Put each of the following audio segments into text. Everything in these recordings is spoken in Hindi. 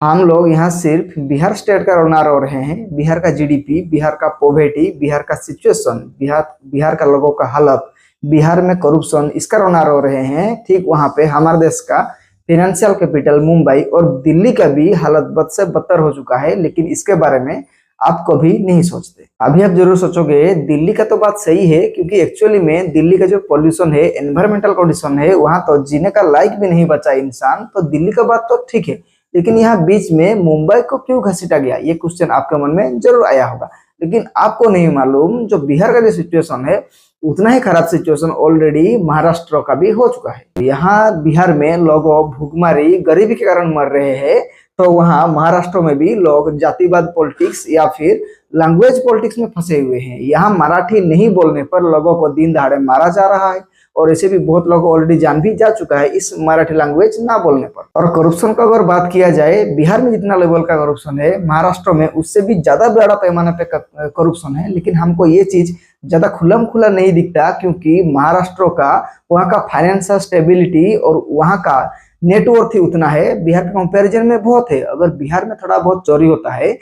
हम लोग यहाँ सिर्फ बिहार स्टेट का रोना रो रहे हैं। बिहार का जीडीपी, बिहार का पॉवर्टी, बिहार का सिचुएशन, बिहार का लोगों का हालत, बिहार में करप्शन, इसका रोना रो रहे हैं। ठीक वहां पे हमारे देश का फाइनेंशियल कैपिटल मुंबई और दिल्ली का भी हालत बद से बदतर हो चुका है, लेकिन इसके बारे में आप कभी नहीं सोचते। अभी आप जरूर सोचोगे दिल्ली का तो बात सही है, क्योंकि एक्चुअली में दिल्ली का जो पॉल्यूशन है, एनवायरमेंटल कंडीशन है, वहां तो जीने का लायक भी नहीं बचा इंसान, तो दिल्ली का बात तो ठीक है। लेकिन यहाँ बीच में मुंबई को क्यों घसीटा गया, ये क्वेश्चन आपके मन में जरूर आया होगा। लेकिन आपको नहीं मालूम, जो बिहार का जो सिचुएशन है, उतना ही खराब सिचुएशन ऑलरेडी महाराष्ट्र का भी हो चुका है। यहाँ बिहार में लोग भूखमरी, गरीबी के कारण मर रहे हैं, तो वहाँ महाराष्ट्र में भी लोग जातिवाद पॉलिटिक्स या फिर लैंग्वेज पॉलिटिक्स में फंसे हुए हैं। यहाँ मराठी नहीं बोलने पर लोगों को दिन दहाड़े मारा जा रहा है, और ऐसे भी बहुत लोग ऑलरेडी जान भी जा चुका है इस मराठी लैंग्वेज ना बोलने पर। और करप्शन का अगर बात किया जाए, बिहार में जितना लेवल का करप्शन है, महाराष्ट्र में उससे भी ज्यादा बड़ा पैमाने पे करप्शन है। लेकिन हमको ये चीज ज्यादा खुल्लम खुला नहीं दिखता, क्योंकि महाराष्ट्र का वहाँ का फाइनेंशियल स्टेबिलिटी और वहाँ का नेटवर्थ ही उतना है, बिहार के कंपैरिजन में बहुत है। अगर बिहार में थोड़ा बहुत चोरी होता है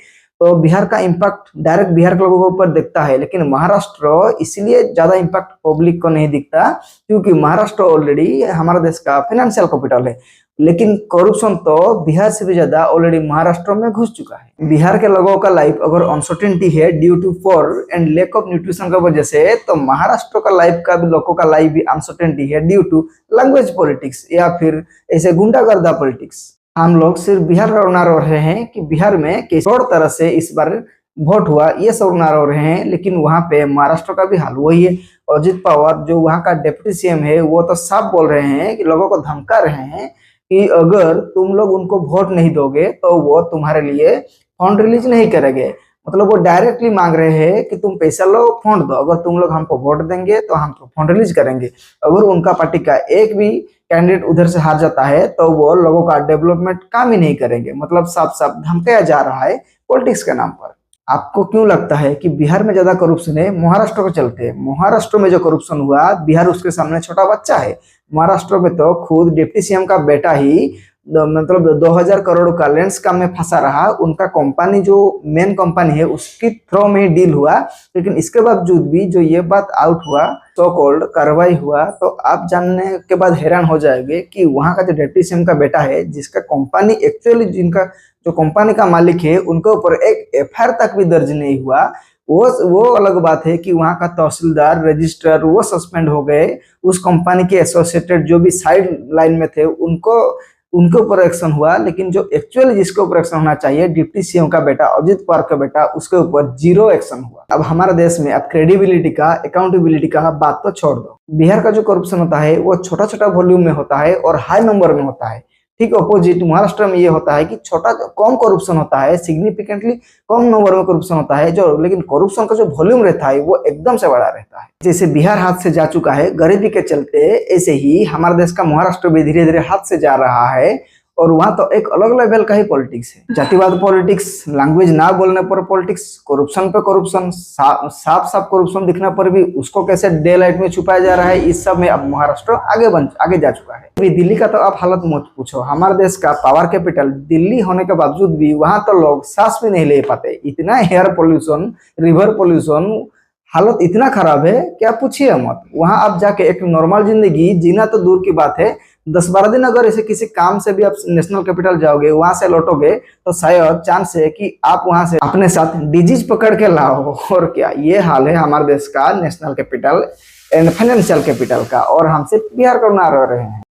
तो बिहार का इम्पैक्ट डायरेक्ट बिहार के लोगों के ऊपर दिखता है, लेकिन महाराष्ट्र इसलिए ज्यादा इम्पैक्ट पब्लिक को नहीं दिखता, क्योंकि महाराष्ट्र ऑलरेडी हमारा देश का फाइनेंशियल कैपिटल है। लेकिन करप्शन तो बिहार से भी ज्यादा ऑलरेडी महाराष्ट्र में घुस चुका है। बिहार के लोगों का लाइफ अगर अनसर्टेनिटी है due to for and lack of nutrition की वजह से, तो महाराष्ट्र का लाइफ का भी, लोगों का लाइफ भी अनसर्टेनिटी है ड्यू टू लैंग्वेज पॉलिटिक्स या फिर ऐसे गुंडागर्दा पॉलिटिक्स। हम लोग सिर्फ बिहार का रोना रो रहे हैं कि बिहार में किस तरह से इस बार वोट हुआ, ये सब रोना रो रहे हैं। लेकिन वहां पे महाराष्ट्र का भी हाल वही है। अजित पवार जो वहां का डिप्टी सीएम है, वो तो साफ बोल रहे हैं कि लोगों को धमका रहे हैं कि अगर तुम लोग उनको वोट नहीं दोगे तो वो तुम्हारे लिए फंड रिलीज नहीं करेंगे। मतलब वो डायरेक्टली मांग रहे हैं कि तुम पैसा लो, फंड दो, अगर तुम लोग हमको वोट देंगे तो हम फंड रिलीज करेंगे। अगर उनका पार्टी का एक भी कैंडिडेट उधर से हार जाता है तो वो लोगों का डेवलपमेंट काम ही नहीं करेंगे। मतलब साफ साफ धमकाया जा रहा है पॉलिटिक्स के नाम पर। आपको क्यों लगता है कि बिहार में ज्यादा करप्शन है महाराष्ट्र को चलते? महाराष्ट्र में जो करप्शन हुआ, बिहार उसके सामने छोटा बच्चा है। महाराष्ट्र में तो खुद डिप्टी सीएम का बेटा ही मतलब 2000 करोड़ का लेंस काम में फंसा रहा। उनका कंपनी जो मेन कंपनी है उसकी थ्रो में ही डील हुआ। लेकिन इसके बावजूद भी जो ये बात आउट हुआ, सो कॉल्ड कार्रवाई हुआ, तो आप जानने के बाद हैरान हो जाएंगे कि वहां का जो डिप्टी सीएम का बेटा है, जिसका कंपनी एक्चुअली, जिनका जो कंपनी का मालिक है, उनके ऊपर एक एफआईआर तक भी दर्ज नहीं हुआ। वो अलग बात है कि वहां का तहसीलदार, रजिस्ट्रार वो सस्पेंड हो गए। उस कंपनी के एसोसिएटेड जो भी साइड लाइन में थे उनके ऊपर एक्शन हुआ। लेकिन जो एक्चुअली जिसके ऊपर एक्शन होना चाहिए, डिप्टी सीएम का बेटा, अजित पवार का बेटा, उसके ऊपर जीरो एक्शन हुआ। अब हमारे देश में अब क्रेडिबिलिटी का, अकाउंटेबिलिटी का बात तो छोड़ दो। बिहार का जो करप्शन होता है वो छोटा छोटा वॉल्यूम में होता है और हाई नंबर में होता है। ठीक अपोजिट महाराष्ट्र में ये होता है कि छोटा कम करप्शन होता है, सिग्निफिकेंटली कम नंबर में करप्शन होता है जो, लेकिन करप्शन का जो वॉल्यूम रहता है वो एकदम से बड़ा रहता है। जैसे बिहार हाथ से जा चुका है गरीबी के चलते, ऐसे ही हमारे देश का महाराष्ट्र भी धीरे धीरे हाथ से जा रहा है। और वहां तो एक अलग लेवल का ही पॉलिटिक्स है, जातिवाद पॉलिटिक्स, लैंग्वेज ना बोलने पर पॉलिटिक्स, करप्शन पे करप्शन, साफ साफ करप्शन दिखने पर भी उसको कैसे डे लाइट में छुपाया जा रहा है। इस सब में अब महाराष्ट्र आगे जा चुका है। अभी दिल्ली का तो आप हालत मत पूछो। हमारे देश का पावर कैपिटल दिल्ली होने के बावजूद भी वहां तो लोग सांस भी नहीं ले पाते। इतना एयर पोल्यूशन, रिवर पोल्यूशन, हालत इतना खराब है कि आप पूछिए मत। वहां आप जाके एक नॉर्मल जिंदगी जीना तो दूर की बात है, 10-12 दिन अगर ऐसे किसी काम से भी आप नेशनल कैपिटल जाओगे, वहां से लौटोगे, तो शायद चांस है कि आप वहां से अपने साथ डिजीज पकड़ के लाओ। और क्या ये हाल है हमारे देश का national capital and financial capital का, और हम सिर्फ बिहार को ना रह रहे हैं।